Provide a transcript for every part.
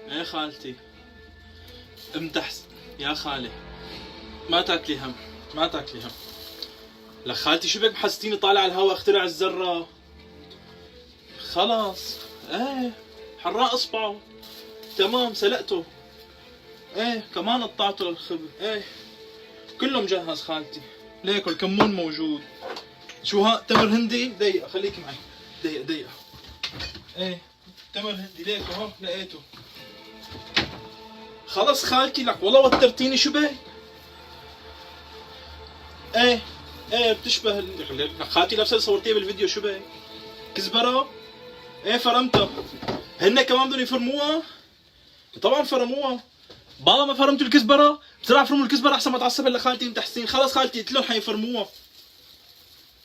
يا خالتي امتحس يا خالي، ما تاكلي هم، ما تاكلي هم. لك خالتي شو بك محستيني طالع على الهواء اخترع الذرة؟ خلاص ايه حراق اصبعه تمام سلقته، ايه كمان قطعته للخبز، ايه كله مجهز خالتي. ليكو الكمون موجود. شو ها تمر هندي؟ دقيقة خليك معي، دقيقة. ايه تمر هندي ليكو ها لقيته. خلص خالتي لك والله وترتيني شو بك؟ ايه بتشبه خالتي نفسها اللي صورتيها بالفيديو شو بك؟ كزبرة؟ ايه فرمتها. هن كمان بدهم يفرموها؟ طبعا فرموها. بابا ما فرمتوا الكزبرة؟ بسرعة فرموا الكزبرة احسن ما تعصب هلا خالتي ام تحسين. خلص خالتي قلت لهم حيفرموها.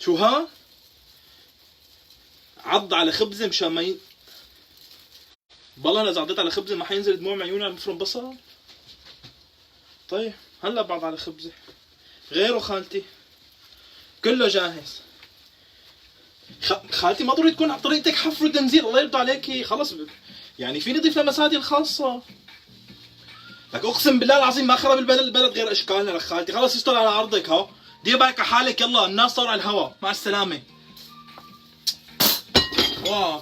شو ها؟ عض على خبزة مشان ما بالله انا اذا عضيت على خبزة ما حينزل دموع من عيوني عم بفرم بصل؟ طيب هلا بعض على خبزة. غيره خالتي كله جاهز. خالتي ما ضروري تكون على طريقتك حفر وتنزيل، الله يرضى عليكي. خلص يعني فيني اضيف لمساتي الخاصة. لك اقسم بالله العظيم ما خرب البلد غير اشكالنا. لك خالتي خلص اشتغل على عرضك ها، دير بالك على حالك. يلا الناس صاروا على الهوا، مع السلامة. واو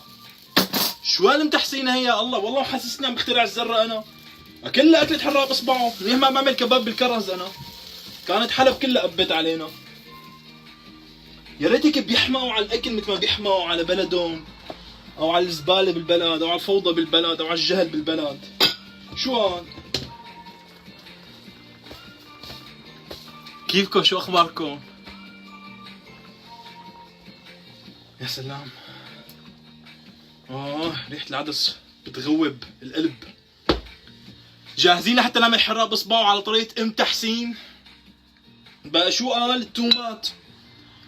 شو هالمتحسينة هي؟ الله والله محسسني عم بخترع الذرة انا. كلها اكلت حراق باصبعه، منيح ما بعمل كباب بالكرز انا. كانت حلب كلها قبت علينا. يا ريتك بيحمقوا على الاكل مثل ما بيحمقوا على بلدهم، او على الزبالة بالبلد، او على الفوضى بالبلد، او على الجهل بالبلد. شو هاد؟ كيفكم؟ شو اخباركم؟ يا سلام. ريحة العدس بتغوب القلب. جاهزين لحتى نعمل حراق بصباعه على طريقة ام تحسين؟ بقى شو قال؟ التومات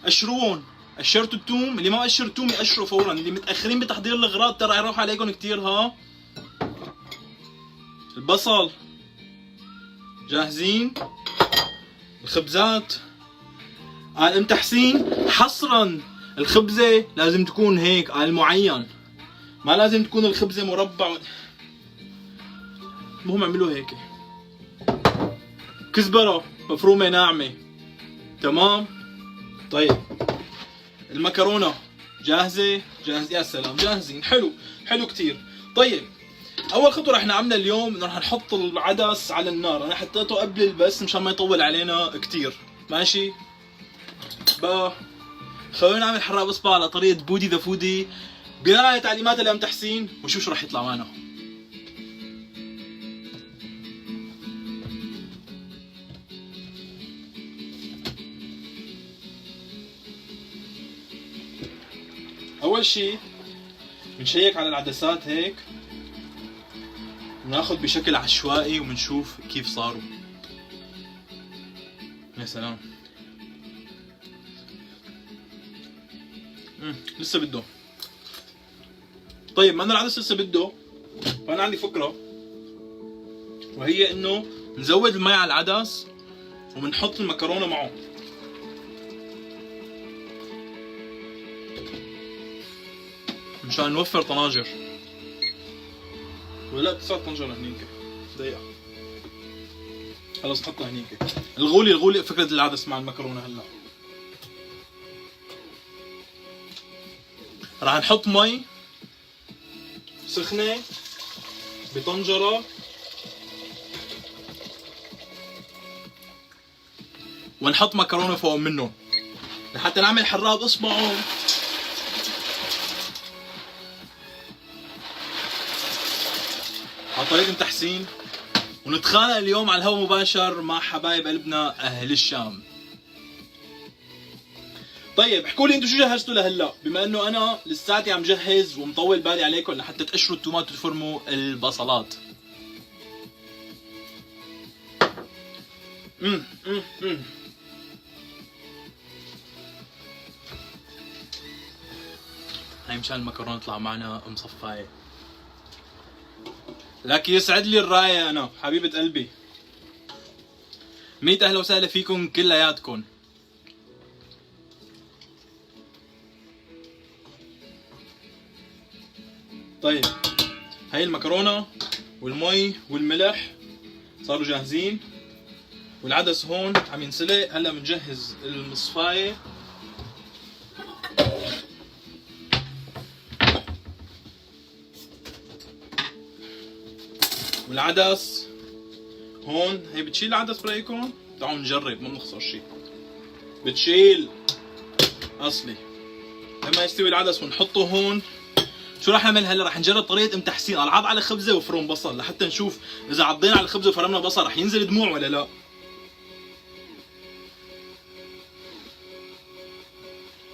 قشروهم. قشرتوا التوم؟ اللي ما قشر التوم يقشروا فورا. اللي متأخرين بتحضير الاغراض ترى يروح عليكم كتير ها. البصل جاهزين. الخبزات قال ام تحسين حصرا الخبزة لازم تكون هيك قال معين، ما لازم تكون الخبزة مربع. المهم اعملوا هيك. كزبرة مفرومة ناعمة تمام. طيب المكرونة جاهزة؟ يا سلام جاهزين. حلو كتير. طيب اول خطوة رح نعملها اليوم انه رح نحط العدس على النار. انا حطيته قبل البس مشان ما يطول علينا كتير. ماشي بقى خلونا نعمل حراق بصبع على طريقة بودي ذا فودي بقراية تعليمات لأم تحسين وشوف شو رح يطلع معنا. اول شي بنشيك على العدسات هيك، بناخذ بشكل عشوائي وبنشوف كيف صاروا. يا سلام. لسه بده. طيب ما انا العدس لسه بده، فانا عندي فكره وهي انه نزود المي على العدس وبنحط المكرونه معه. مشان نوفر طناجر. ولا 9 طنجر هنيك. دقيقة. خلص حطها هنيك. الغولي فكرة العدس مع المكرونة هلا. راح نحط مي سخنة بطنجرة ونحط مكرونة فوق منه لحتى نعمل حراق باصبعه. على طريقة تحسين. ونتخانق اليوم على الهواء مباشر مع حبايب قلبنا اهل الشام. طيب احكوا لي انتم شو جهزتوا لهلا، بما انه انا لساتي عم جهز ومطول بالي عليكم لحتى تقشروا التومات وتفرموا البصلات. هاي مشان المكرونه تطلع معنا مصفايه. لك يسعد لي الرايه انا حبيبه قلبي. 100 اهلا وسهلا فيكم كلياتكم. طيب هاي المكرونه والمي والملح صاروا جاهزين، والعدس هون عم ينسلق. هلا بنجهز المصفاية والعدس هون. هي بتشيل العدس برايكم؟ تعالوا نجرب ما بنخسر شيء. بتشيل اصلي. لما يستوي العدس ونحطه هون. شو راح نعمل هلا؟ راح نجرب طريقة ام تحسين. العاب على خبزة وفرم بصل لحتى نشوف اذا عضينا على الخبزة وفرمنا بصل راح ينزل دموع ولا لا.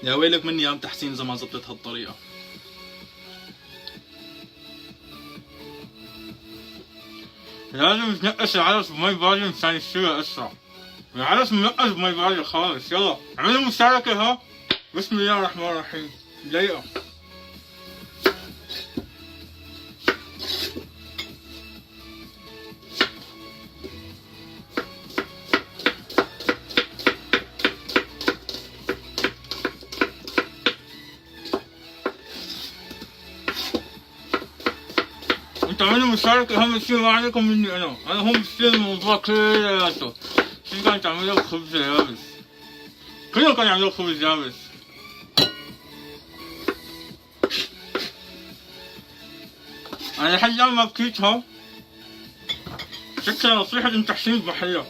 يا ويلك مني يا ام تحسين اذا ما زبطت هالطريقة. لازم تنقش العدس بمي باردة مشان يستوي اسرع. العدس منقش بمي باردة خالص. يلا اعملوا مشاركة ها. بسم الله الرحمن الرحيم. دقيقة. انتوا اعملوا مشاركة. اهم شيء ما عليكم مني انا هم بصير الموضوع كلياته. شو كانوا تعملوا خبز يابس؟ كلهم كانوا يعملوا خبز يابس. انا لحد الان ما بكيتها. شكلها نصيحة ام تحسين بحلها.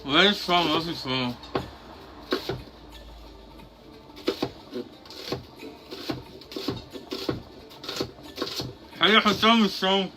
وين الصوم؟ ما في صوم. هيا حسام الصوم.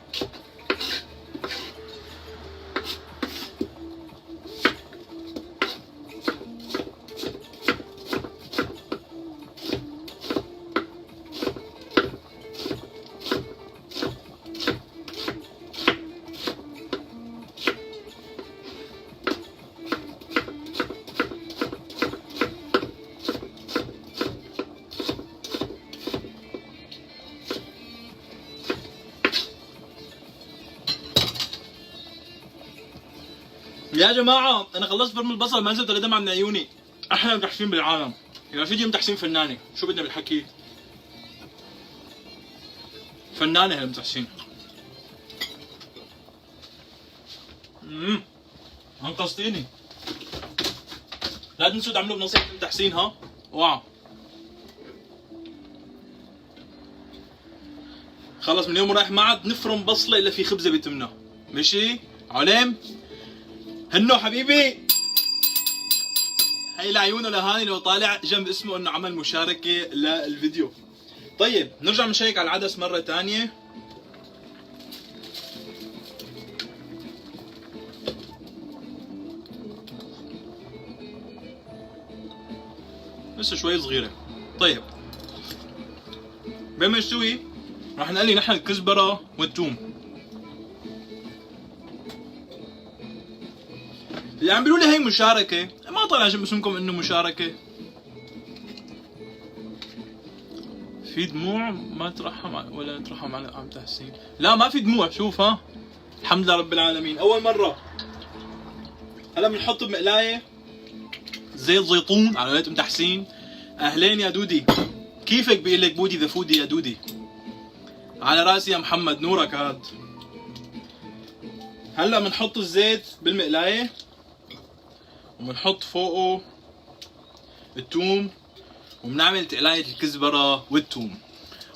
يا جماعة أنا خلصت فرم البصل ما نزلت ولا دمعة من عيوني. أحلى تحسين بالعالم. إذا في تحسين فنانة، شو بدنا بالحكي؟ فنانة هي تحسين. انقذتيني. لا تنسوا تعملوا بنصيحة تحسين ها؟ واو. خلص من اليوم ورايح ما عاد نفرم بصلة إلا في خبزة بيتمنا. ماشي؟ عليم؟ هنو حبيبي. هي لعيونه لهاني لو طالع جنب اسمه انه عمل مشاركة للفيديو. طيب نرجع نشيك على العدس مرة ثانية. لسه شوي صغيرة. طيب بين ما يستوي راح نقلي نحن الكزبرة والثوم. اللي عم بيقولوا لي هي مشاركة، ما طلع جنب اسمكم انه مشاركة. في دموع ما ترحم ولا ترحم على عم تحسين. لا ما في دموع. شوف ها. الحمد لله رب العالمين. اول مرة. هلا بنحط بمقلاية زيت زيتون على قولة ام تحسين. اهلين يا دودي. كيفك بيقول لك بودي ذا فودي يا دودي. على راسي يا محمد نورك هاد. هلا بنحط الزيت بالمقلاية وبنحط فوقه الثوم وبنعمل تقلاية الكزبرة والثوم.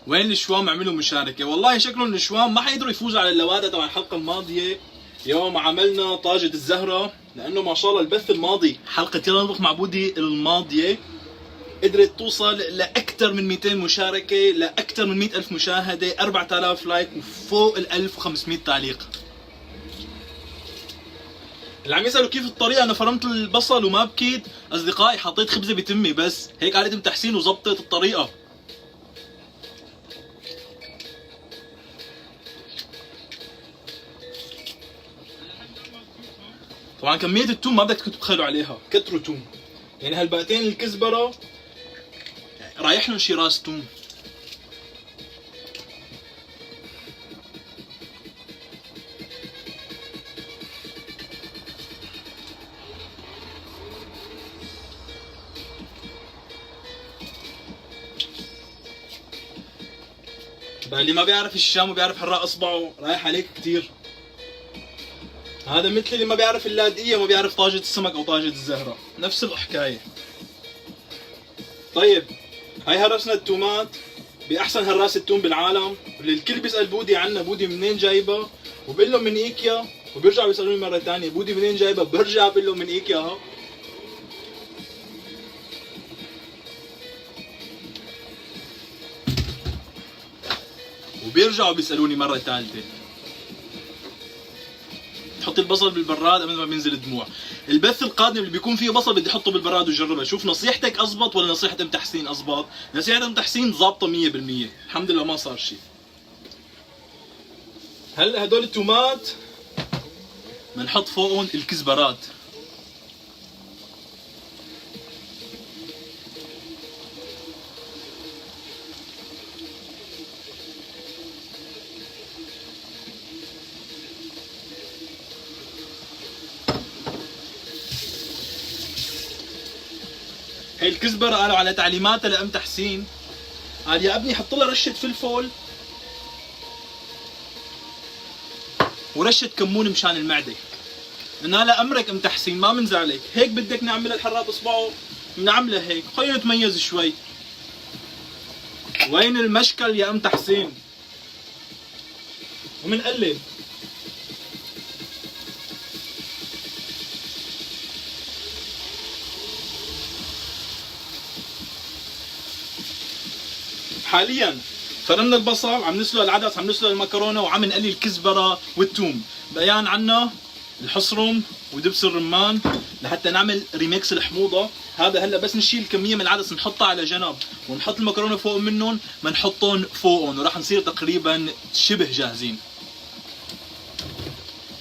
وين الشوام؟ عملوا مشاركة. والله شكلهم الشوام ما حيقدروا يفوزوا على اللوادة تبع الحلقة الماضية يوم عملنا طاجة الزهرة، لأنه ما شاء الله البث الماضي حلقة يلا نطبخ مع بودي الماضية قدرت توصل لأكثر من 200 مشاركة، لأكثر من 100,000 مشاهدة، 4000 لايك وفوق ال 1500 تعليق. اللي عم يسألوا كيف الطريقة، أنا فرمت البصل وما بكيت أصدقائي، حطيت خبزة بتمي بس هيك قالت ام تحسين وزبطت الطريقة. طبعا كمية التوم ما بدك تبخلوا عليها، كتروا توم. يعني هالباقتين الكزبره رايح لهم شي راس توم. بقى اللي ما بيعرف الشام وبيعرف حراق اصبعه رايح عليك كثير. هذا مثل اللي ما بيعرف اللاذقيه وما بيعرف طاجة السمك او طاجة الزهرة، نفس الحكاية. طيب هاي هرسنا التومات باحسن هراس التوم بالعالم، واللي الكل بيسال بودي عنها، بودي منين جايبها؟ وبقول لهم من ايكيا، وبيرجعوا بيسالوني مره ثانيه بودي منين جايبها؟ برجع بقول لهم من ايكيا ها. وبيرجعوا بيسالوني مره ثالثه. تحط البصل بالبراد قبل ما بينزل الدموع. البث القادم اللي بيكون فيه بصل بدي احطه بالبراد وجربها، شوف نصيحتك اضبط ولا نصيحة ام تحسين اضبط؟ نصيحة ام تحسين ضابطة 100%، الحمد لله ما صار شيء. هلا هدول التومات بنحط فوقهم الكزبرات. هي الكزبرة قالوا على تعليماتها لأم تحسين، قال يا ابني حط لها رشة فلفل ورشة كمون مشان المعدة. قلنا لها أمرك ام تحسين ما بنزعلك، هيك بدك نعملها الحراق اصبعه بنعملها هيك، خلينا نتميز شوي. وين المشكل يا ام تحسين؟ ومنقلب. حاليا فرمنا البصل، عم نسلق العدس، عم نسلق المكرونه، وعم نقلي الكزبره والثوم. بقيان عنا الحصرم ودبس الرمان لحتى نعمل ريميكس الحموضه. هذا هلا بس نشيل كميه من العدس نحطها على جنب، ونحط المكرونه فوق منهم، ما نحطهم فوقهم، وراح نصير تقريبا شبه جاهزين.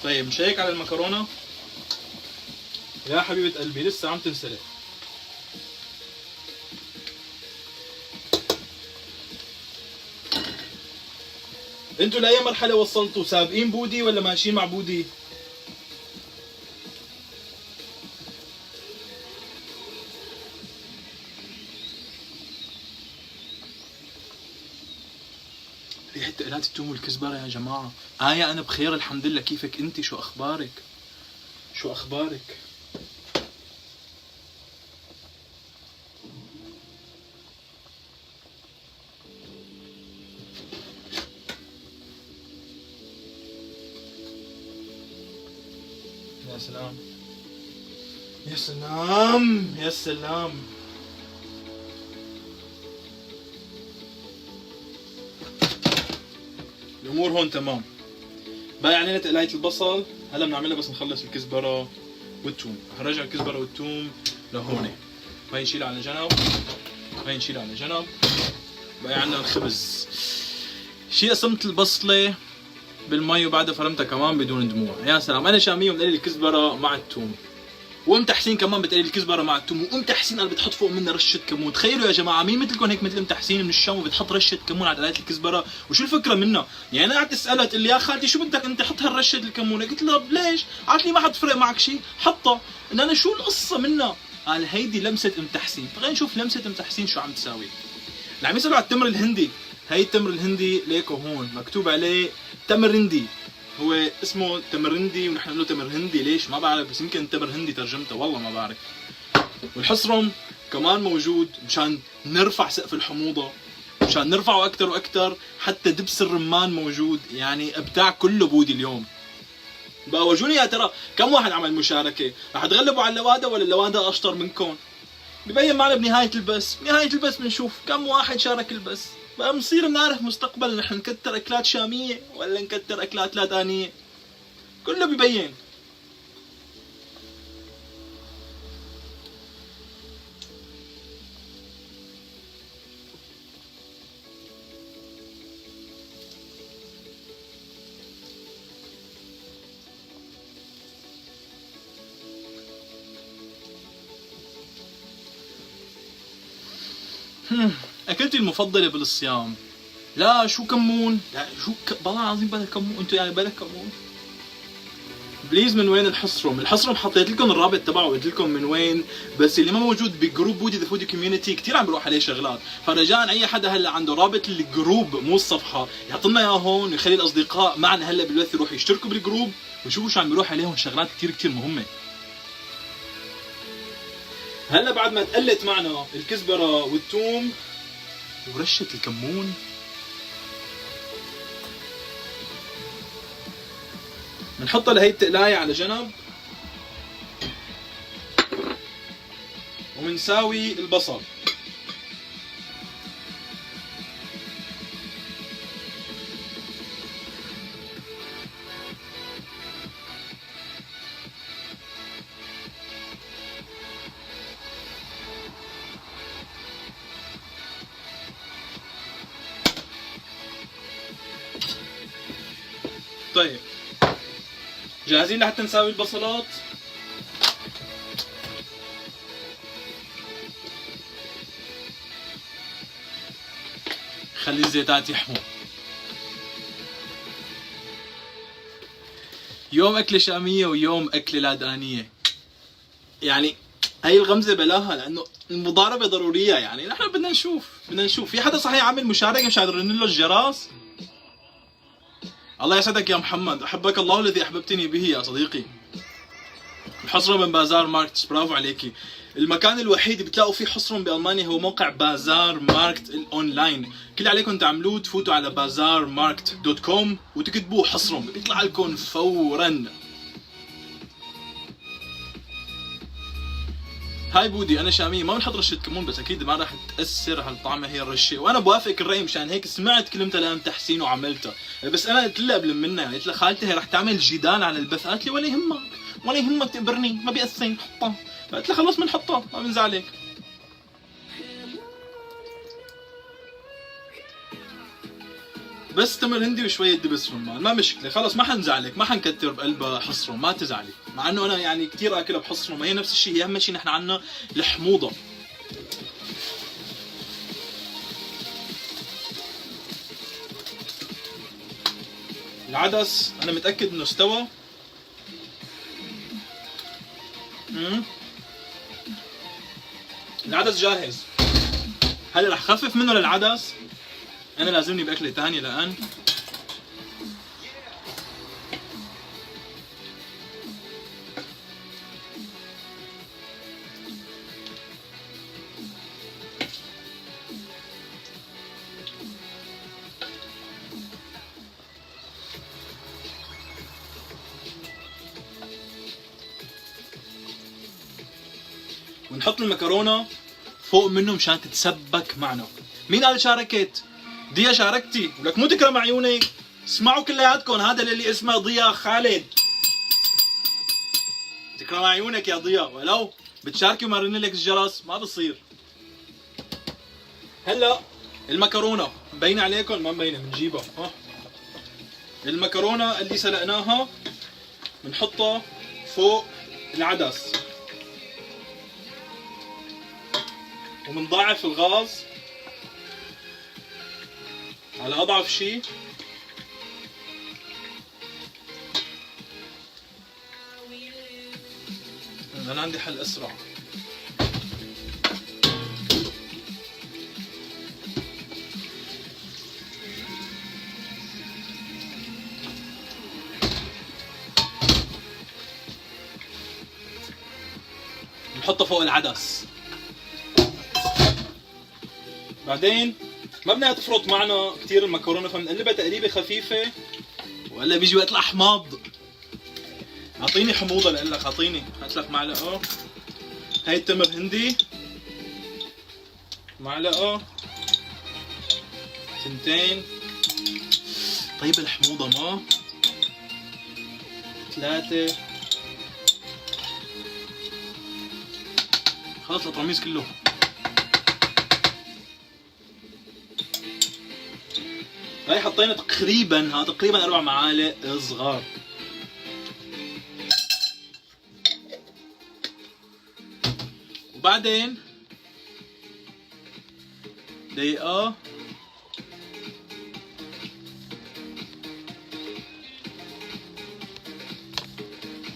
طيب نشيك على المكرونه يا حبيبه قلبي، لسه عم تنسلق. انتوا لاي مرحله وصلتوا؟ سابقين بودي ولا ماشيين مع بودي؟ ريحة تقلات التوم والكزبرة يا جماعة. أنا بخير الحمد لله، كيفك أنت؟ شو أخبارك؟ شو أخبارك؟ يا سلام يا سلام يا سلام. الأمور هون تمام. باقي علينا تقلاية البصل، هلا بنعملها بس نخلص الكزبرة والثوم. هنرجع الكزبرة والثوم لهون، هاي نشيلها على جنب، هاي نشيلها على جنب. باقي عندنا الخبز. شي قسمت البصلة بالمي وبعدها فرمتها كمان بدون دموع. يا سلام، انا شاميه ومقلي الكزبره مع الثوم، وام تحسين كمان بتقلي الكزبره مع الثوم، وام تحسين قال بتحط فوق منها رشه كمون. تخيلوا يا جماعه، مين مثلكم هيك مثل ام تحسين من الشام وبتحط رشه كمون على قلايه الكزبره؟ وشو الفكره منها؟ يعني انا قعدت اسالها تقول لي يا خالتي شو بدك انت حط هالرشه الكمون، قلت لها ليش؟ قالت لي ما حتفرق معك شيء، حطها. ان انا شو القصه منها؟ قال هيدي لمسه ام تحسين. فخلينا نشوف لمسه ام تحسين شو عم تساوي. اللي عم يسالوا على التمر الهندي، هي التمر الهندي ليكو هون مكتوب عليه تمر هندي، هو اسمه تمرندي ونحن نقول له تمر هندي. ليش؟ ما بعرف، بس يمكن تمر هندي ترجمته، والله ما بعرف. والحصرم كمان موجود مشان نرفع سقف الحموضة، مشان نرفعه أكثر وأكثر. حتى دبس الرمان موجود، يعني إبداع كله بودي اليوم. بقى ورجوني يا ترى كم واحد عمل مشاركة؟ رح تغلبوا على اللوادة ولا اللوادة أشطر منكم؟ ببين معنا بنهاية البث، بنهاية البث بنشوف كم واحد شارك البث. بقى بنصير نعرف مستقبلا نحن نكتر أكلات شامية ولا نكتر أكلات لادانية، كله ببين. اكلتي المفضله بالصيام؟ لا شو كمون؟ لا شو والله العظيم بلا كمون، انتوا يعني بلا كمون. بليز من وين الحصرم؟ الحصرم حطيت لكم الرابط تبعه وقلت لكم من وين، بس اللي ما موجود بجروب بودي ذا فودي كوميونتي كثير عم بروح عليه شغلات، فرجاء اي حدا هلا عنده رابط الجروب مو الصفحه يحط لنا اياه هون ويخلي الاصدقاء معنا هلا بالبث يروحوا يشتركوا بالجروب ويشوفوا شو عم بيروح عليهم شغلات كثير مهمه. هلا بعد ما تقلت معنا الكزبره والثوم ورشه الكمون، بنحطها لهي التقلايه على جنب، ومنساوي البصل. طيب جاهزين لحتى نساوي البصلات؟ خلي الزيتات يحموا. يوم أكلة شامية ويوم أكلة لادانية، يعني هاي الغمزة بلاها لأنه المضاربة ضرورية، يعني نحن بدنا نشوف في حدا صحيح عامل مشاركة مش عارفين له الجراس. الله يسعدك يا محمد، أحبك الله الذي أحببتني به يا صديقي. الحصرم من بازار ماركت، برافو عليكي. المكان الوحيد بتلاقوا فيه حصرم بألمانيا هو موقع بازار ماركت الأونلاين، كل اللي عليكم تعملوه تفوتوا على bazarmarkt.com وتكتبوا حصرم بيطلع لكم فورا. هاي بودي انا شاميه ما بنحط رشه كمون بس اكيد ما راح تاثر على الطعمه هي الرشه، وانا بوافقك الراي مشان هيك سمعت كلمه لام تحسين وعملتها، بس انا قلت لها قبل منها قلت لها خالتي هي راح تعمل جدال على البث، قالت لي ولا يهمك ولا يهمك تقبرني ما بيأثر حطها، فقلت لها خلص بنحطها ما بنزعلك. بس تمر هندي وشوية دبس رمان ما مشكلة، خلص ما حنزعلك، ما حنكتر بقلبها حصرم ما تزعلي، مع انه انا يعني كثير اكلها بحصرم، هي نفس الشيء، هي اهم شيء نحن عنا الحموضة. العدس انا متأكد انه استوى. العدس جاهز، هلا رح خفف منه للعدس، انا لازمني باكله ثانيه الان. ونحط المكرونه فوق منه مشان تتسبك معنا. مين قال شاركت؟ ضيا شاركتي، ولك مو تكرم عيونك. اسمعوا كلياتكم، هذا اللي اسمه ضيا خالد. تكرم عيونك يا ضيا، ولو بتشاركي وما رن لك الجرس ما بصير. هلا المكرونه مبينه عليكم ما مبينه بنجيبها ها. المكرونه اللي سلقناها بنحطها فوق العدس وبنضاعف الغاز على اضعف شيء. انا عندي حل اسرع. نحطه فوق العدس، بعدين ما بدنا تفرط معنا كثير المكرونه، فبنقلبها تقليبه خفيفه، وهلا بيجي وقت الاحماض. اعطيني حموضه لقلك، اعطيني، هات لك معلقه. هاي التمر هندي، معلقه، تنتين. طيب الحموضه ما 3. خلص الترميز كله. هاي حطينا تقريبا 4 معالق صغار. وبعدين دقيقة.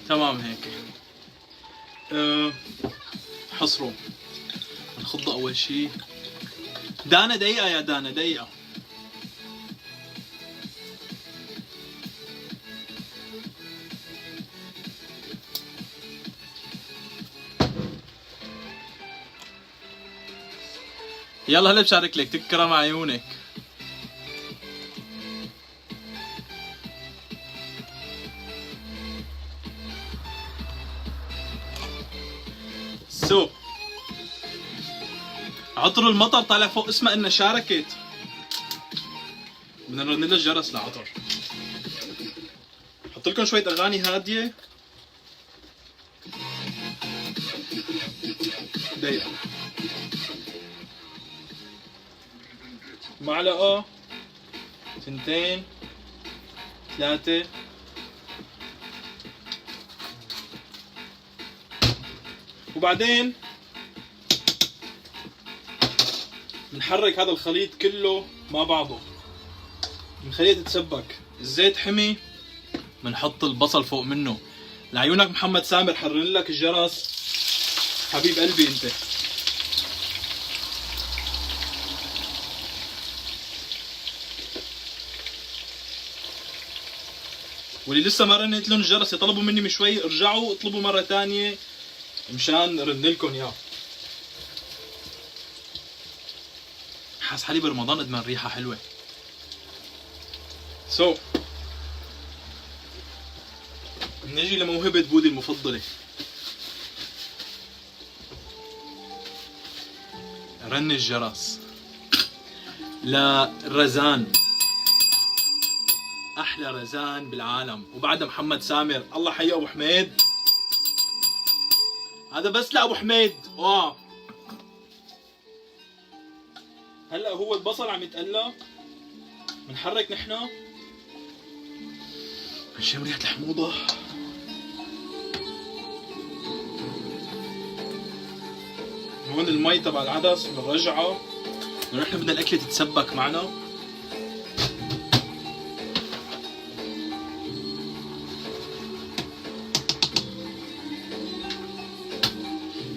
تمام هيك. حصره. نخضه أول شي. دانا دقيقة يا دانا، دقيقة. يلا هلا بشارك لك، تكرم عيونك. سو عطر المطر طالع فوق اسمها انها شاركت. بدنا نرن لها الجرس لعطر. حط لكم شوية اغاني هادية. دقيقة. معلقة، 2 3 وبعدين بنحرك هذا الخليط كله مع بعضه، بنخليه تتسبك. الزيت حمي، بنحط البصل فوق منه. لعيونك محمد سامر، حرر لك الجرس حبيب قلبي انت. واللي لسه ما رنيت لهم الجرس يطلبوا مني من شوي، ارجعوا اطلبوا مرة ثانية مشان رن لكم اياه. حاس حالي برمضان قد ما الريحة حلوة. نجي لموهبة بودي المفضلة. رن الجرس لرزان، احلى رزان بالعالم، وبعدها محمد سامر. الله حي ابو حميد، هذا بس لابو حميد. هلا هو البصل عم يتقلى، بنحرك نحن، بنشم ريحة الحموضة. هون المي تبع العدس بنرجعه، نحن بدنا الاكلة تتسبك معنا.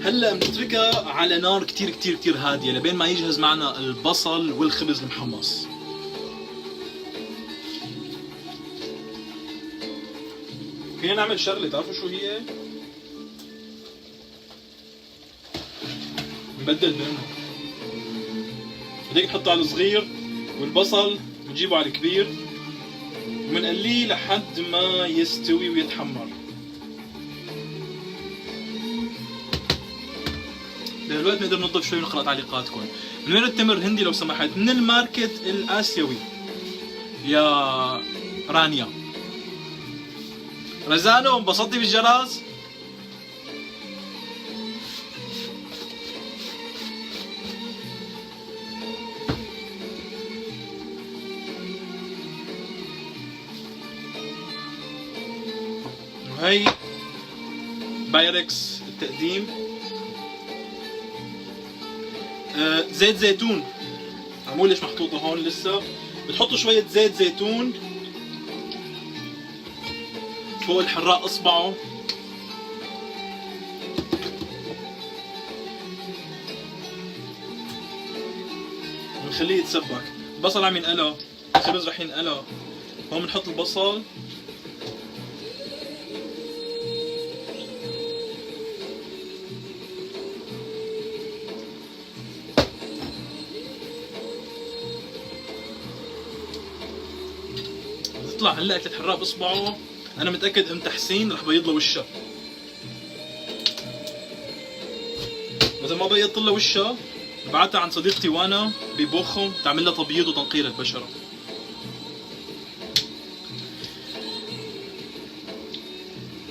هلا بنتركها على نار كتير كتير كتير هادية لبين ما يجهز معنا البصل والخبز المحمص. فينا نعمل شغلة، تعرفوا شو هي؟ نبدل بينهم. بدك نحطه على الصغير، والبصل بنجيبه على الكبير وبنقليه لحد ما يستوي ويتحمر. دلوقتي نقدر نضيف شوي ونقرأ تعليقاتكم. من وين التمر الهندي لو سمحت؟ من الماركت الآسيوي يا رانيا. رزانو انبسطتي بالجرس؟ وهي بايركس التقديم. زيت زيتون، عمول ليش محطوطة هون لسه. بتحطوا شوية زيت زيتون فوق الحراق اصبعه. بنخليه يتسبك. البصل عم ينقلى، الخبز رح ينقلى. هون بنحط البصل، بتطلع هلا اكلة حراق باصبعه. انا متاكد ام تحسين رح بيض له وشها. اذا ما بيضت له وشها ببعتها عند صديقتي وانا ببوخم تعمل لها تبييض وتنقير البشره.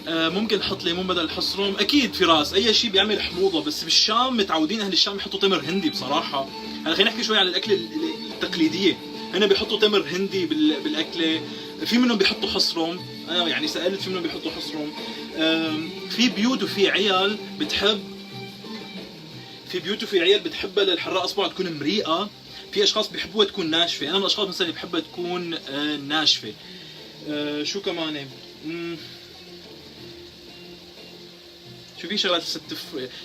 ممكن نحط ليمون بدل الحصرم، اكيد فراس. اي شيء بيعمل حموضه، بس بالشام متعودين اهل الشام يحطوا تمر هندي بصراحه. هلا خلينا نحكي شوي على الاكله التقليديه. هنا بيحطوا تمر هندي بالاكله، في منهم بيحطوا حصرم. انا يعني سالت في منهم بيحطوا حصرم. في بيوت وفي عيال بتحب، في بيوت وفي عيال بتحبها للحراق اصبعها تكون مريقه، في اشخاص بيحبوها تكون ناشفه، انا من الاشخاص مثلا اللي بحبها تكون ناشفه. شو كمان؟ شو في شغلات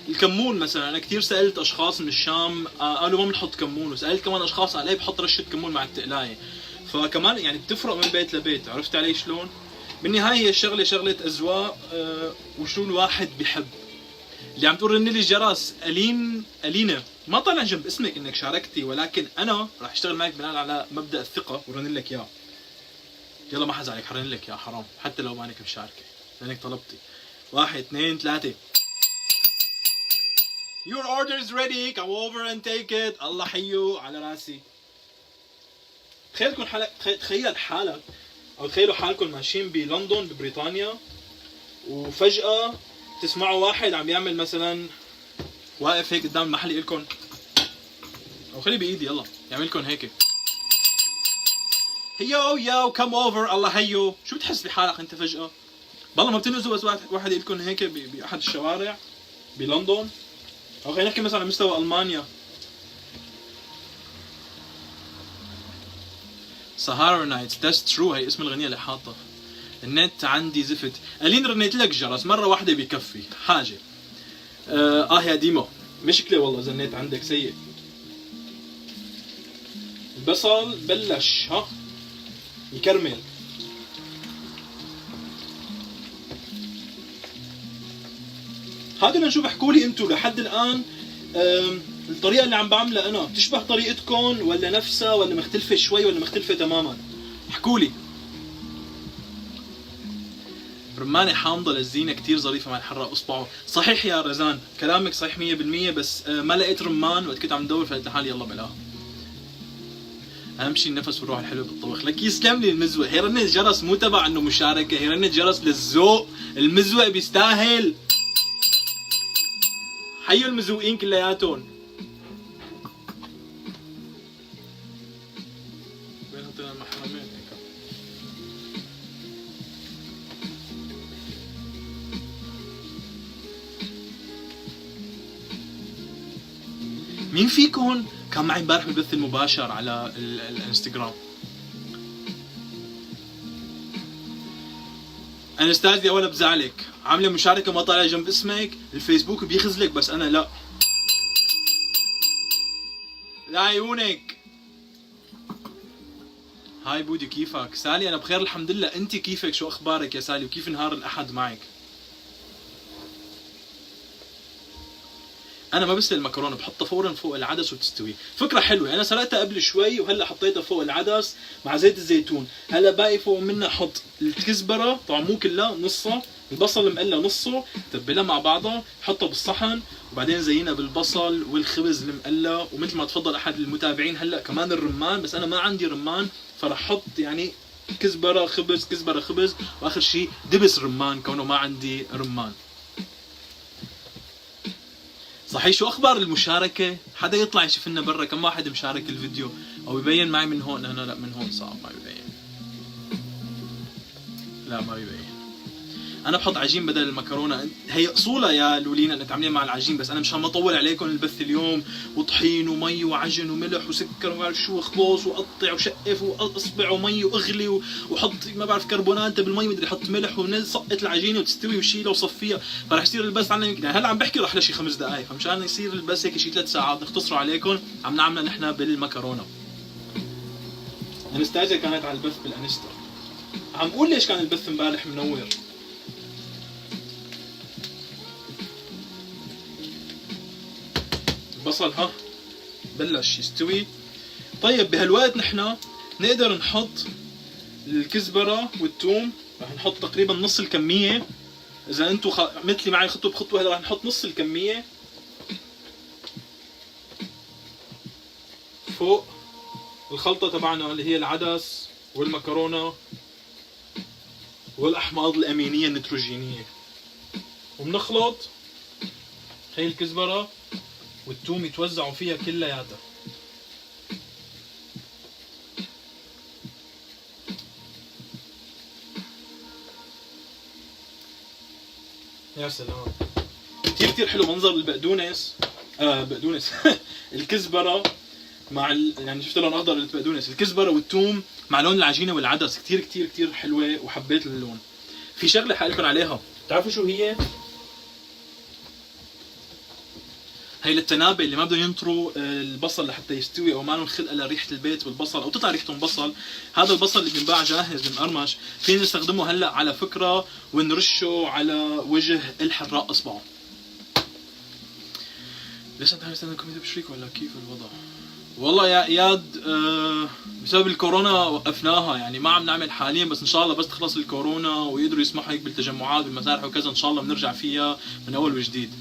الكمون مثلا. انا كثير سالت اشخاص من الشام قالوا ما بنحط كمون، وسالت كمان اشخاص عليه بحط رشه كمون مع التقلايه. فكمان يعني بتفرق من بيت لبيت، عرفت علي شلون؟ بالنهايه هي الشغله شغله اذواق، وشو الواحد بيحب. اللي عم تقول رن لي الجرس الينا، ما طلع جنب اسمك انك شاركتي، ولكن انا راح اشتغل معك بناء على مبدا الثقه ورن لك اياه. يلا ما حزعلك، حرن لك يا حرام، حتى لو مانك مشاركه لانك طلبتي. 1 2 3. Your order is ready, come over and take it. الله حيو على راسي. تخيل حالك او تخيلوا حالكم ماشيين بلندن ببريطانيا، وفجأة تسمعوا واحد عم يعمل مثلا واقف هيك قدام المحل إلكن، او خليه بايدي يلا يعملكم هيك يو كم اوفر الله حيو. شو بتحس بحالك انت فجأة؟ والله ما بتنزلوا بس واحد يلكن هيك باحد الشوارع بلندن، او خلينا نحكي مثلا على مستوى المانيا. سهارا نايتس ذاتس ترو، هي اسم الغنية اللي حاطه. النت عندي زفت. الين رنيت لك جرس مرة واحدة بكفي حاجة. يا ديمو مشكلة والله اذا النت عندك سيء. البصل بلش يكرمل. هذا نشوف احكوا لي انتم لحد الان الطريقة اللي عم بعملها انا بتشبه طريقتكم ولا نفسها ولا مختلفة شوي ولا مختلفة تماما؟ احكوا لي. رمانة حامضة للزينة كتير ظريفة مع الحراق اصبعه. صحيح يا رزان كلامك صحيح 100%، بس ما لقيت رمان وقت كنت عم دور فقلت لحالي يلا بلا. اهم شيء النفس والروح الحلوة بالطبخ. لك يسلم لي المزوق. هي رنة جرس مو تبع انه مشاركة، هي رنة جرس للذوق. المزوق بيستاهل. حيوا المزوقين كلياتهم. وين حطينا المحرمين هيك؟ مين فيكم كان معي امبارح بالبث المباشر على الانستغرام؟ انستازيا ولا بزعلك عامله مشاركه ما طالع جنب اسمك، الفيسبوك بيخزلك بس انا لا. لا عيونك. هاي بودي كيفك؟ سالي انا بخير الحمد لله، انت كيفك؟ شو اخبارك يا سالي؟ وكيف نهار الاحد معك؟ انا ما بسلق المكرونه، بحطها فورا فوق العدس وبتستوي. فكره حلوه، انا سلقتها قبل شوي وهلا حطيتها فوق العدس مع زيت الزيتون. هلا باقي فوق منها احط الكزبره طبعا مو كلها، نصها، البصل المقلى نصه، تبلها مع بعضها، حطها بالصحن وبعدين زينها بالبصل والخبز المقلى. ومثل ما تفضل احد المتابعين هلا كمان الرمان، بس انا ما عندي رمان فرح احط يعني كزبره خبز كزبره خبز، واخر شيء دبس رمان كونه ما عندي رمان. صحيح شو اخبار المشاركه؟ حدا يطلع يشوف لنا برا كم واحد مشارك الفيديو او يبين معي من هون؟ انا لا من هون صعب ما يبين. لا ما يبين. انا بحط عجين بدل المكرونه. هي اصولها يا لولينا انك تعمليها مع العجين، بس انا مشان ما اطول عليكم البث اليوم وطحين ومي وعجن وملح وسكر وما بعرف شو خبوص وقطع وشقف واصبع ومي واغلي وحط ما بعرف كربونات بالمي مدري حط ملح ونسقط العجينه وتستوي وشيلها وصفيها. فرح يصير البث عنا يمكن هلا عم بحكي رح لشي 5 دقائق، فمشان يصير البث هيك شي 3 ساعات نختصره عليكم عم نعملها نحن بالمكرونه. انستاجيا كانت على البث بالانستا. عم قول ليش كان البث امبارح منور. البصل بلش يستوي. طيب بهالوقت نحن نقدر نحط الكزبره والثوم. رح نحط تقريبا نص الكميه، اذا انتم مثلي معي خطوه بخطوه. هلا رح نحط نص الكميه فوق الخلطه تبعنا اللي هي العدس والمكرونه والاحماض الامينيه النيتروجينيه، وبنخلط هي الكزبره والثوم يتوزعوا فيها كلياتها. يا سلام كثير حلو منظر البقدونس. بقدونس الكزبره مع يعني شفت لون اخضر البقدونس، الكزبره والثوم مع لون العجينه والعدس، كثير كثير كثير حلوه وحبيت اللون. في شغله حقلكم عليها، بتعرفوا شو هي؟ هي للتنابل اللي ما بدهم ينطروا البصل لحتى يستوي او ما لهم خلق لريحه البيت بالبصل او تطلع ريحتهم بصل. هذا البصل اللي بينباع جاهز مقرمش فينا نستخدمه هلا على فكره ونرشه على وجه الحراق اصبعه. ليش انت عم كمبيوتر بشريك ولا كيف الوضع؟ والله يا اياد بسبب الكورونا وقفناها، يعني ما عم نعمل حاليا، بس ان شاء الله بس تخلص الكورونا ويقدروا يسمحوا هيك بالتجمعات بالمسارح وكذا ان شاء الله بنرجع فيها من اول وجديد.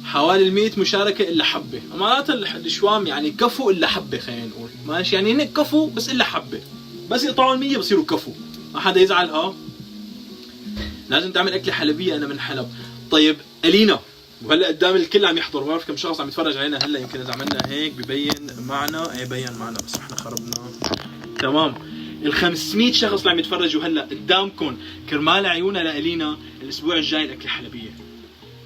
حوالي 100 مشاركة إلا حبة، معناتها الشوام يعني كفو إلا حبة، خلينا نقول ماشي، يعني هن كفو بس إلا حبة، بس يقطعوا ال100 بصيروا كفو، ما حدا يزعل. لازم تعمل أكلة حلبية، أنا من حلب. طيب ألينا، وهلا قدام الكل عم يحضر، ما بعرف كم شخص عم يتفرج علينا هلا، يمكن إذا عملنا هيك ببين معنا، إيه بين معنا بس احنا خربنا. تمام، ال 500 شخص اللي عم يتفرجوا هلا قدامكم كرمال عيونا لألينا، الأسبوع الجاي الأكلة حلبية.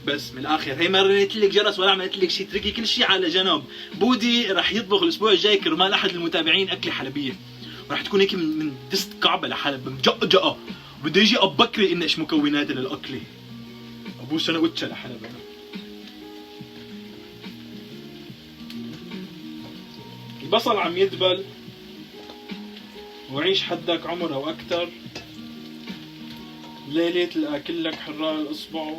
بس من الاخر هي ما رنيت لك جرس ولا عملت لك شيء، تركي كل شيء على جنب. بودي رح يطبخ الاسبوع الجاي كرمال احد المتابعين اكله حلبيه، ورح تكون هيك من دست كعبه لحلب مجقجقه، بده يجي اب بكري ان ايش مكوناتها للاكله، ابوس انا وتشا لحلب انا. البصل عم يدبل وعيش حدك عمر او اكثر، ليلة الاكل لك حراق الاصبع.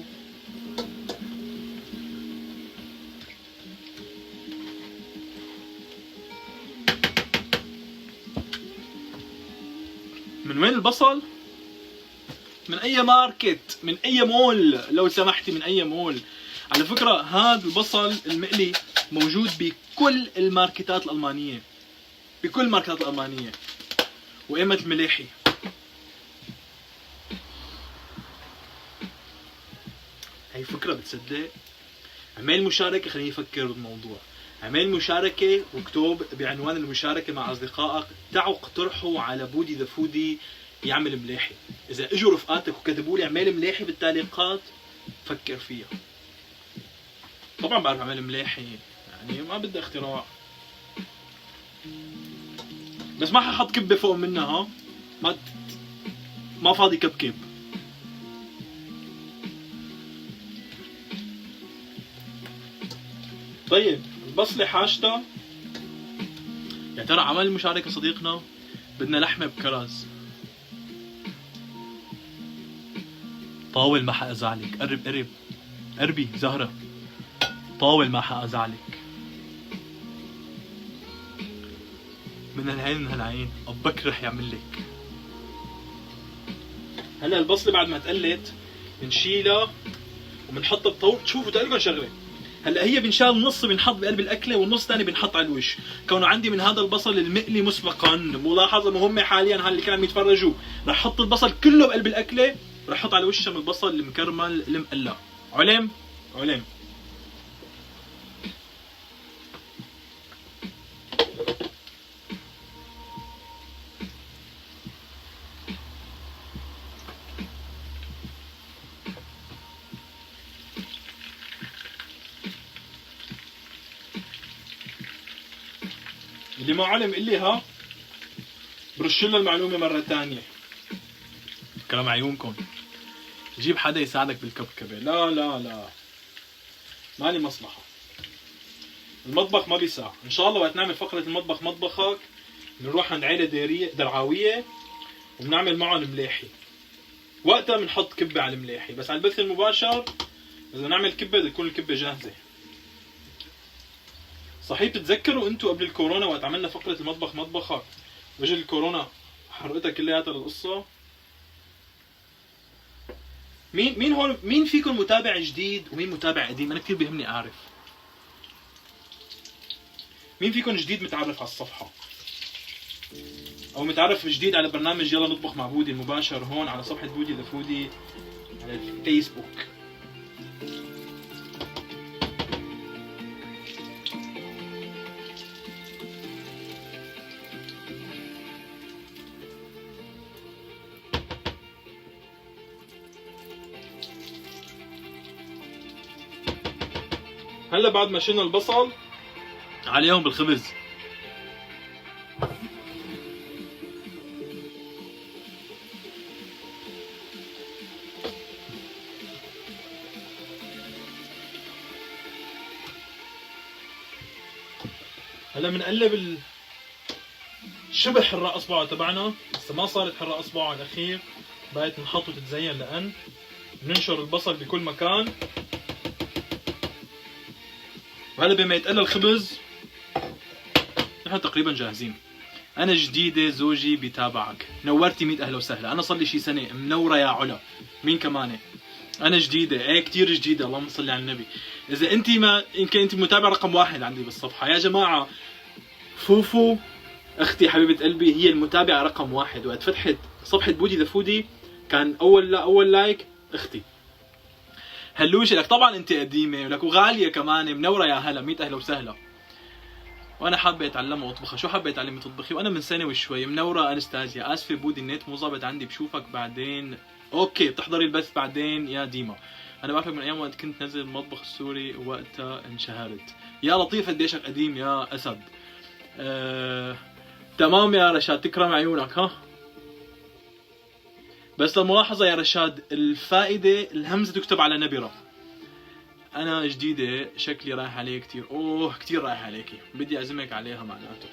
من وين البصل؟ من اي ماركت، من اي مول لو سمحتي، من اي مول. على فكرة هذا البصل المقلي موجود بكل الماركتات الألمانية، بكل الماركتات الألمانية. وقيمة الملاحي، هي فكرة بتصدق؟ اعمل مشاركة، خليني افكر بالموضوع. اعمل مشاركة واكتب بعنوان المشاركة مع اصدقائك، تعوا اقترحوا على بودي ذا فودي يعمل ملاحي. اذا اجوا رفقاتك وكتبوا لي اعمل ملاحي بالتعليقات، فكر فيها. طبعا بعرف اعمل ملاحي، يعني ما بدي اختراع، بس ما ححط كبة فوق منها، ما فاضي كبكب. طيب البصلة حاجتها، يا ترى عمل مشاركة صديقنا؟ بدنا لحمة بكرز. طاول ما حأزعلك، قرب قربي زهرة، طاول ما حأزعلك. من هالعين من هالعين، أبك رح يعمل لك. هلا البصلة بعد ما تقلت بنشيلها وبنحطها بطاول. شوفوا تقلكن شغلة، هلا هي بنشال نص بنحط بقلب الاكله والنص الثاني بنحط على الوش، كونه عندي من هذا البصل المقلي مسبقا. ملاحظه مهمه حاليا هاللي كانوا عم يتفرجوا، رح احط البصل كله بقلب الاكله، رح احط على وشها من البصل المكرمل المقلى. علم اللي ما علم قل لي ها، برش له المعلومه مره ثانيه. كلام عيونكم، جيب حدا يساعدك بالكبكبه. لا مالي مصلحه، المطبخ ما بيساع. ان شاء الله وقت نعمل فقره المطبخ مطبخك بنروح عند عيله درعاويه وبنعمل معهم ملاحي، وقتها بنحط كبه على الملاحي. بس على البث المباشر اذا نعمل كبه بدها تكون الكبه جاهزه. صحيح بتتذكروا انتم قبل الكورونا وقت عملنا فقره المطبخ مطبخك وجه الكورونا حرقتها كلياتها للقصه؟ مين هون، مين فيكم متابع جديد ومين متابع قديم؟ انا كثير بيهمني اعرف مين فيكم جديد متعرف على الصفحه، او متعرف جديد على برنامج يلا نطبخ مع بودي المباشر هون على صفحه بودي ذا فودي على الفيسبوك. هلا بعد ما شلنا البصل عليهم بالخبز هلا بنقلب شبه حراق اصبعه تبعنا، بس ما صارت حراق اصبعه على الاخير، بقت نحط وتتزين لان بننشر البصل بكل مكان. وهلا بما يتقلى الخبز نحن تقريبا جاهزين. انا جديده زوجي بتابعك، نورتي 100 اهلا وسهلا. انا صار لي شي سنه منوره يا علا. مين كمان؟ انا جديده، ايه كثير جديده، اللهم صل على النبي. اذا انت ما يمكن انت متابع رقم 1 عندي بالصفحه يا جماعه. فوفو اختي حبيبه قلبي هي المتابعه رقم 1، وقت فتحت صفحه بودي ذا فودي كان اول لايك اختي. هلوش لك، طبعا انت قديمه ولك وغاليه كمان، منوره يا هلا 100 اهلا وسهلا. وانا حابه اتعلم واطبخها. شو حابه تعلمي تطبخي؟ وانا من سنه وشوي. منوره انستازيا. اسفه بودي النت مو ظابط عندي، بشوفك بعدين. اوكي بتحضري البث بعدين يا ديما. انا بعرفك من ايام وقت كنت نزل المطبخ السوري وقتها انشهرت. يا لطيف قديشك قديم يا اسد. تمام يا رشاد، تكرم عيونك. ها بس الملاحظه يا رشاد، الفائده الهمزه تكتب على نبره. انا جديده شكلي رايح عليه كثير. اوه كثير رايح عليكي، بدي اعزمك عليها معناته.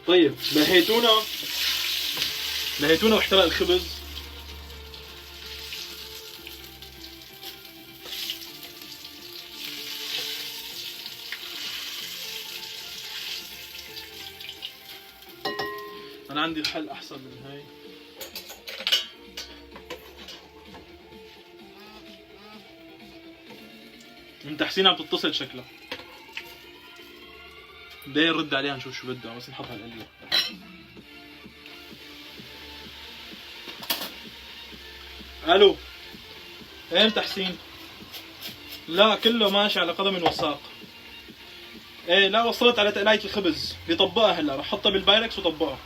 طيب لهيتونا واحترق الخبز. انا عندي الحل احسن من هاي. من تحسين عم تتصل شكلها. بدي نرد عليها نشوف شو بدها، بس نحطها القلية. الو اين تحسين؟ لا كله ماشي على قدم وساق. ايه لا وصلت على تقلاية الخبز، بيطبقها هلا، رح احطها بالبايركس وطبقها.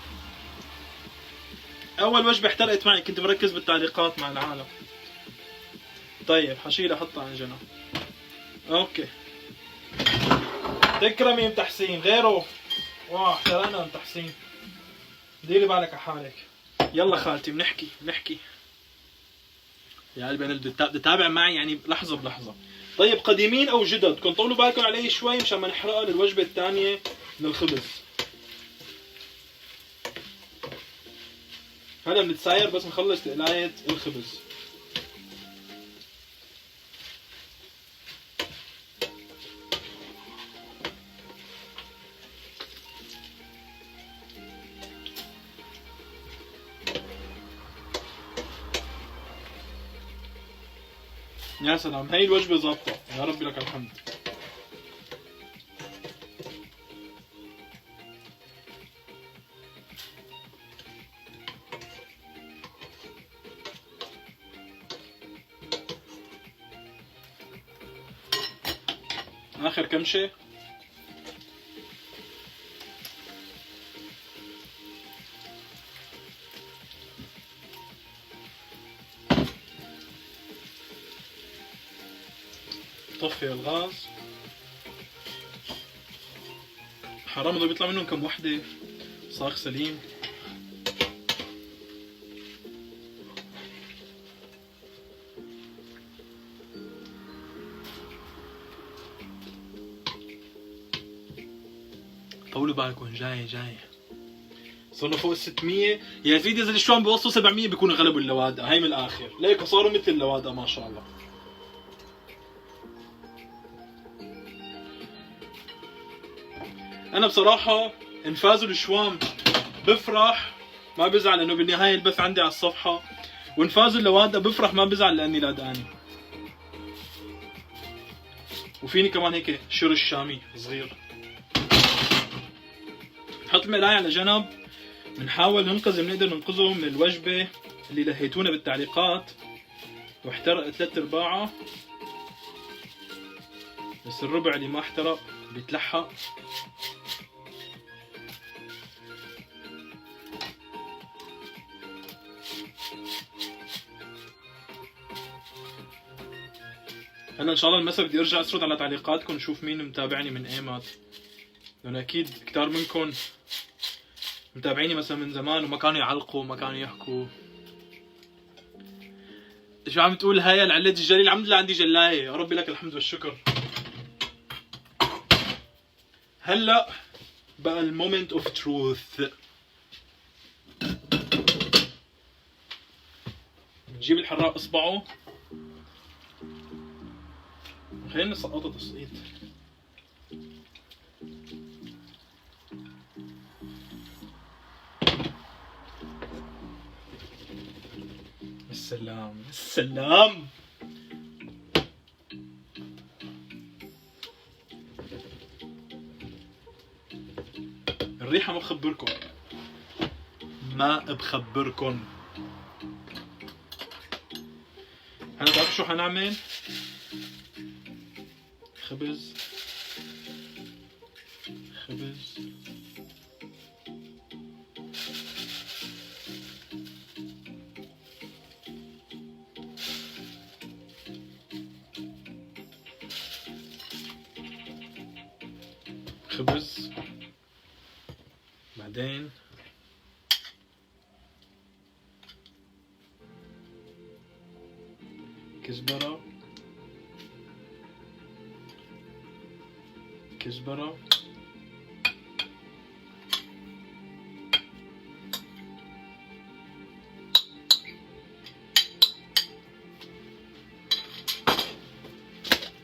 اول وجبة احترقت معي، كنت مركز بالتعليقات مع العالم. طيب حشيلها احطها عن جنب. اوكي تكرمي ام تحسين. غيره واه احترقنا ام تحسين. ديري بالك على حالك. يلا خالتي بنحكي يا قلبي. انا بدي تتابع معي يعني لحظه بلحظه. طيب قديمين او جدد بدكم طولوا بالكم علي شوي مشان ما نحرقها للوجبه الثانيه من الخبز. هلا بنتساير بس نخلص تقلايه الخبز. يا سلام هاي الوجبة ظابطة، يا ربي لك الحمد. آخر كمشة. طفي الغاز. حرام اذا بيطلع منهم كم وحده صاغ سليم. طولوا بالكم جاي صرنا فوق ال 600 يا سيدي. اذا شلون بيوصلوا 700 بيكونوا غلبوا اللوادة. هاي من الاخر ليك صاروا مثل اللوادة ما شاء الله. انا بصراحه انفاذوا الشوام بفرح ما بزعل، لانه بالنهايه البث عندي على الصفحه. وانفاذوا اللوادة بفرح ما بزعل لاني لاداني. وفيني كمان هيك شرش شامي صغير. نحط المقلاية على جنب. بنحاول ننقذ اللي بنقدر ننقذه من الوجبه اللي لهيتونا بالتعليقات واحترق 3/4. بس الربع اللي ما احترق بيتلحق. هلا ان شاء الله المساء بدي ارجع اسرد على تعليقاتكم نشوف مين متابعني من ايمت، لانه اكيد كتار منكم متابعيني مثلا من زمان وما كانوا يعلقوا وما كانوا يحكوا. شو عم تقول هيا العلة الجليل؟ الحمد لله عندي جلاية، يا ربي لك الحمد والشكر. هلا بقى المومنت اوف تروث. بنجيب الحراق اصبعه، خلينا نسقطه تسقيط. السلام السلام. الريحة ما بخبركم، ما بخبركم. هلا بتعرفوا شو حنعمل؟ خبز خبز خبز، بعدين كزبرة كزبرة،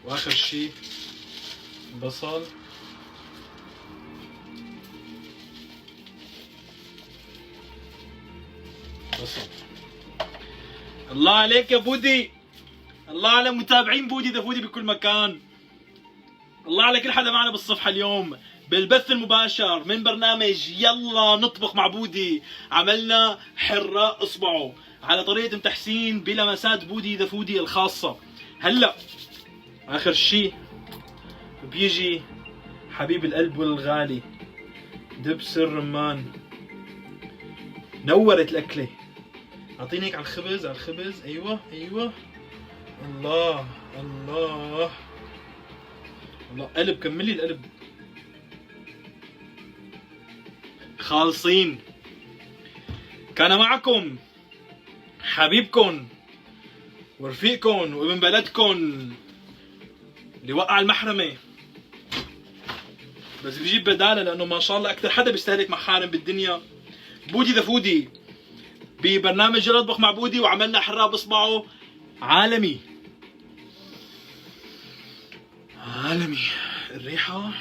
واخر شي بصل، بصل. الله عليك يا بودي، الله على متابعين بودي دافودي بكل مكان، الله على كل حدا معنا بالصفحة اليوم بالبث المباشر من برنامج يلا نطبخ مع بودي. عملنا حراق اصبعه على طريقة ام تحسين بلمسات بودي دافودي الخاصة. هلا اخر شي بيجي حبيب القلب والغالي دبس الرمان. نورت الاكلة. اعطيني هيك على الخبز، على الخبز. ايوه ايوه، الله الله الله. قلب، كملي القلب. خالصين. كان معكم حبيبكم ورفيقكم وابن بلدكم اللي وقع المحرمة، بس بجيب بدالة لأنه ما شاء الله أكثر حدا بيستهلك محارم بالدنيا، بودي دافودي ببرنامج يلا نطبخ مع بودي. وعملنا حراق بإصبعه عالمي عالمي. الريحة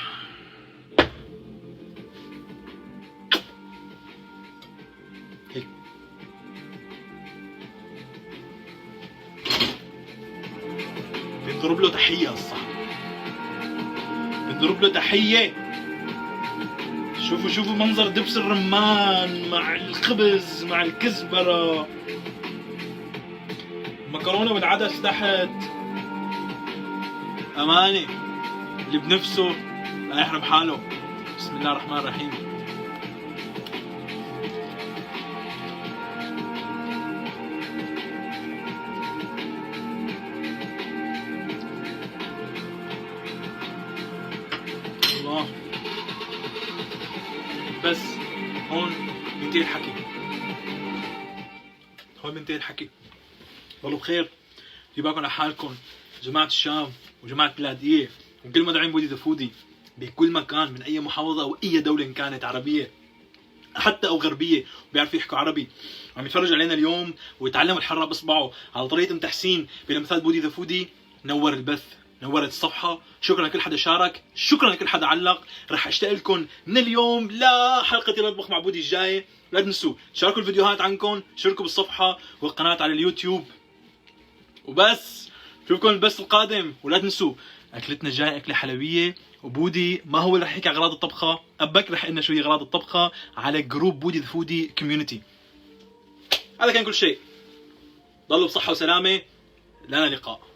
هيك بنضرب له تحية الصح، بنضرب له تحية. شوفوا منظر دبس الرمان مع الخبز مع الكزبرة، المكرونة والعدس تحت. أمانة اللي بنفسه لا يحرم حاله. بسم الله الرحمن الرحيم. الله. بس هون بينتهي الحكي، هون بينتهي الحكي. والله بخير، يبقى على حالكم جماعة الشام وجماعة بلادية وكل مدعين بودي دافودي بكل مكان من أي محافظة أو أي دولة إن كانت عربية حتى أو غربية وبيعرفوا يحكوا عربي، عم يتفرج علينا اليوم ويتعلم الحراق بإصبعه على طريقة ام تحسين بلمسات بودي دافودي. نور البث، نورت الصفحة. شكرا لكل حدا شارك، شكرا لكل حدا علق. رح اشتاق لكم من اليوم لحلقة يلا نطبخ مع بودي الجاية. لا تنسوا شاركوا الفيديوهات عنكم، شاركوا بالصفحة والقناة على اليوتيوب. وبس نشوفكم البث القادم. ولا تنسوا اكلتنا الجاية اكلة حلوية، وبودي ما هو اللي رح يحكي على اغراض الطبخة، ابك رح لنا شو هي اغراض الطبخة على جروب بودي دافودي كوميونتي. هذا كان كل شيء. ضلوا بصحة وسلامة، لنا لقاء.